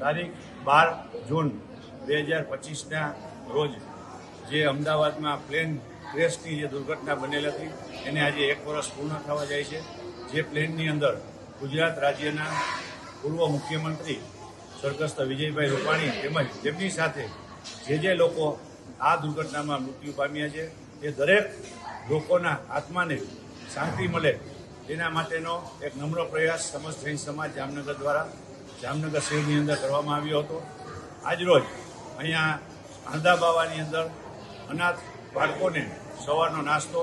તારીખ 12 જૂન 2025ના રોજ જે અમદાવાદમાં પ્લેન ક્રેશની જે દુર્ઘટના બનેલી હતી એને આજે 1 વર્ષ પૂર્ણ થવા જાય છે. જે પ્લેનની અંદર ગુજરાત રાજ્યના પૂર્વ મુખ્યમંત્રી સ્વર્ગસ્થ વિજયભાઈ રૂપાણી તેમજ તેમની સાથે જે લોકો આ દુર્ઘટનામાં મૃત્યુ પામ્યા છે એ દરેક લોકોના આત્માને શાંતિ મળે તેના માટેનો એક નમ્ર પ્રયાસ સમસ્ત જૈન સમાજ જામનગર દ્વારા જામનગર શહેરની અંદર કરવામાં આવ્યો હતો. આજરોજ અહીંયા આંધાબાવાની અંદર અનાથ બાળકોને સવારનો નાસ્તો,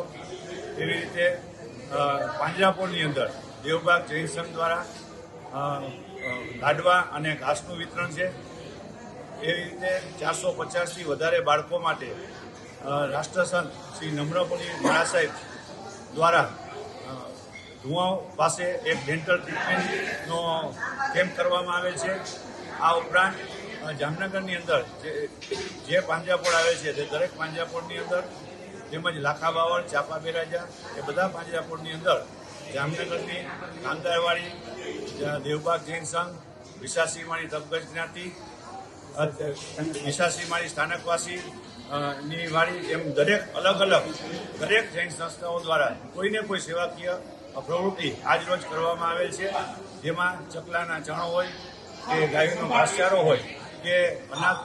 એવી રીતે પાંજરાપોળની અંદર દેવબાગ જૈન સંઘ દ્વારા લાડવા અને ઘાસનું વિતરણ છે. એવી રીતે 450થી વધારે બાળકો માટે રાષ્ટ્રસંત શ્રી નમ્રપુરી મહારાજ દ્વારા ધુવાઓ પાસે એક ડેન્ટલ ટ્રીટમેન્ટનો કેમ્પ કરવામાં આવેલ છે. આ ઉપરાંત જામનગરની અંદર જે પાંજરાપોળ આવે છે તે દરેક પાંજરાપોળની અંદર તેમજ લાખાબાવળ, ચાપા બેરાજા એ બધા પાંજરાપોળની અંદર જામનગરની કાંદારવાડી, દેવબાગ જૈન સંઘ, વિશાસીમાળી તપગજ જ્ઞાતિ, વિશાસીમાળી સ્થાનકવાસી ની વાળી એમ દરેક અલગ અલગ દરેક જૈન સંસ્થાઓ દ્વારા કોઈને કોઈ સેવાકીય પ્રવૃત્તિ આજરોજ કરવામાં આવેલ છે. જેમાં ચકલાના ચણો હોય કે ગાયનો ઘાસચારો હોય કે અનાથ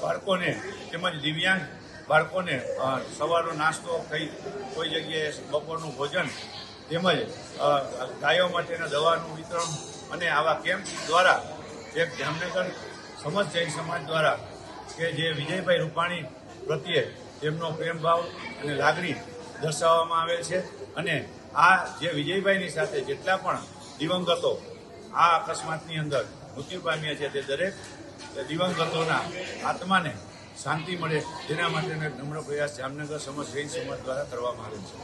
બાળકોને તેમજ દિવ્યાંગ બાળકોને સવારનો નાસ્તો, કોઈ જગ્યાએ બપોરનું ભોજન તેમજ ગાયો માટેના દવાનું વિતરણ અને આવા કેમ્પ દ્વારા એક જામનગર સમસ્ત જૈન સમાજ દ્વારા કે જે વિજયભાઈ રૂપાણી પ્રત્યે તેમનો પ્રેમભાવ અને લાગણી દર્શાવવામાં આવેલ છે. અને આ જે વિજયભાઈની સાથે જેટલા પણ દિવંગતો આ અકસ્માતની અંદર મૃત્યુ પામ્યા છે તે દરેક દિવંગતોના આત્માને શાંતિ મળે તેના માટેનો એક નમ્ર પ્રયાસ જામનગર સમસ્ત જૈન સમાજ દ્વારા કરવામાં આવેલ છે.